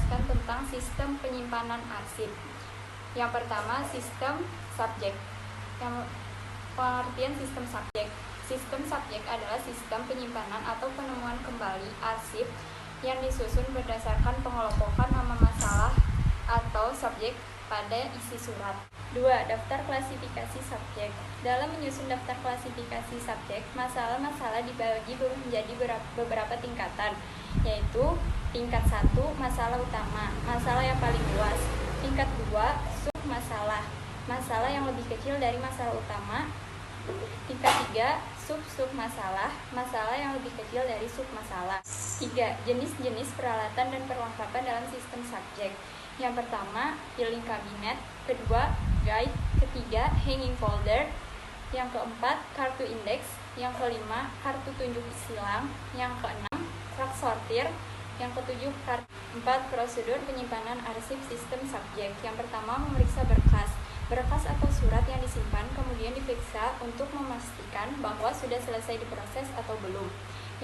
menjelaskan tentang sistem penyimpanan arsip. Yang pertama, sistem subjek. Yang pengertian sistem subjek. Sistem subjek adalah sistem penyimpanan atau penemuan kembali arsip yang disusun berdasarkan pengelompokan nama masalah atau subjek pada isi surat. 2. Daftar klasifikasi subjek. Dalam menyusun daftar klasifikasi subjek, masalah-masalah dibagi menjadi beberapa tingkatan, yaitu tingkat 1, masalah utama, masalah yang paling luas. Tingkat 2, sub masalah, masalah yang lebih kecil dari masalah utama. Tingkat 3, sub masalah, masalah yang lebih kecil dari sub masalah. 3. Jenis-jenis peralatan dan perlengkapan dalam sistem subjek. Yang pertama, filing kabinet. Kedua, guide. Ketiga, hanging folder. Yang keempat, kartu indeks. Yang kelima, kartu tunjuk silang. Yang keenam, rak sortir. Yang ketujuh, empat, prosedur penyimpanan arsip sistem subjek. Yang pertama, memeriksa berkas. Berkas atau surat yang disimpan kemudian diperiksa untuk memastikan bahwa sudah selesai diproses atau belum.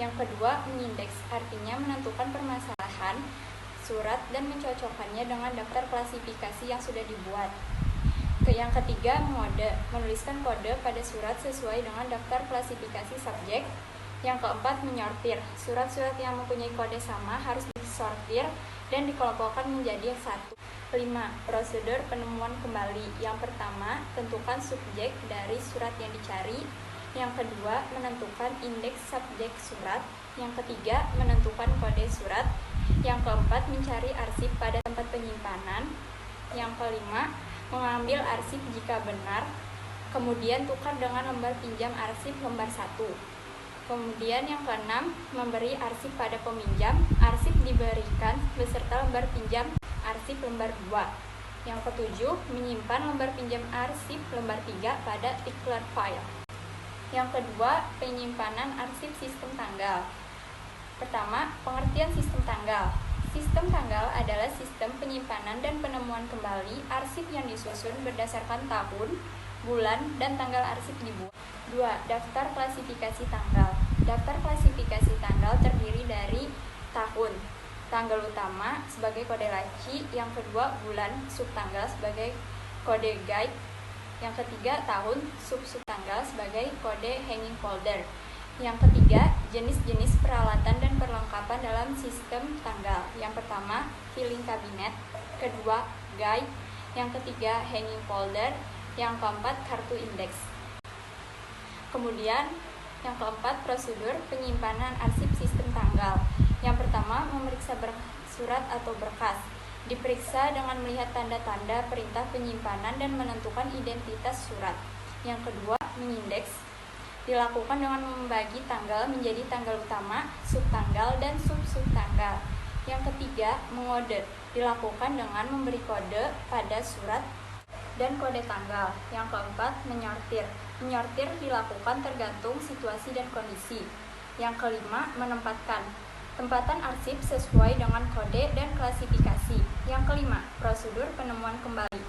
Yang kedua, mengindeks, artinya menentukan permasalahan surat dan mencocokkannya dengan daftar klasifikasi yang sudah dibuat. Yang ketiga, mengode, menuliskan kode pada surat sesuai dengan daftar klasifikasi subjek. Yang keempat, menyortir, surat-surat yang mempunyai kode sama harus disortir dan dikelompokkan menjadi satu. 5. Prosedur penemuan kembali. Yang pertama, tentukan subjek dari surat yang dicari. Yang kedua, menentukan indeks subjek surat. Yang ketiga, menentukan kode surat. Yang keempat, mencari arsip pada tempat penyimpanan. Yang kelima, mengambil arsip jika benar. Kemudian tukar dengan lembar pinjam arsip lembar 1. Kemudian yang keenam, memberi arsip pada peminjam. Arsip diberikan beserta lembar pinjam arsip lembar 2. Yang ketujuh, menyimpan lembar pinjam arsip lembar 3 pada declare file. Yang kedua, penyimpanan arsip sistem tanggal. Pertama, pengertian sistem tanggal. Sistem tanggal adalah sistem penyimpanan dan penemuan kembali arsip yang disusun berdasarkan tahun, bulan, dan tanggal arsip dibuat. 2. Daftar klasifikasi tanggal. Daftar klasifikasi tanggal terdiri dari tahun, tanggal utama sebagai kode laci, yang kedua bulan, subtanggal sebagai kode guide, yang ketiga tahun, subtanggal sebagai kode hanging folder. Yang ketiga, jenis-jenis peralatan dan perlengkapan dalam sistem tanggal. Yang pertama, filing kabinet. Kedua, guide. Yang ketiga, hanging folder. Yang keempat, kartu indeks. Kemudian, yang keempat, prosedur penyimpanan arsip sistem tanggal. Yang pertama, memeriksa surat atau berkas. Diperiksa dengan melihat tanda-tanda perintah penyimpanan dan menentukan identitas surat. Yang kedua, mengindeks. Dilakukan dengan membagi tanggal menjadi tanggal utama, subtanggal, dan sub-subtanggal. Yang ketiga, mengode. Dilakukan dengan memberi kode pada surat dan kode tanggal. Yang keempat, menyortir. Menyortir dilakukan tergantung situasi dan kondisi. Yang kelima, menempatkan. Tempatan arsip sesuai dengan kode dan klasifikasi. Yang kelima, prosedur penemuan kembali.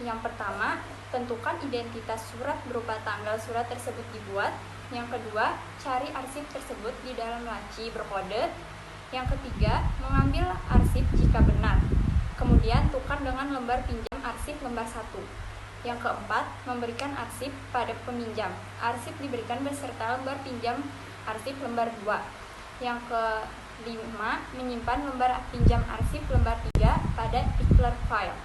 Yang pertama, tentukan identitas surat berupa tanggal surat tersebut dibuat. Yang kedua, cari arsip tersebut di dalam laci berkode. Yang ketiga, mengambil arsip jika benar. Kemudian tukar dengan lembar pinjam arsip lembar 1. Yang keempat, memberikan arsip pada peminjam. Arsip diberikan beserta lembar pinjam arsip lembar 2. Yang kelima, menyimpan lembar pinjam arsip lembar 3 pada declare file.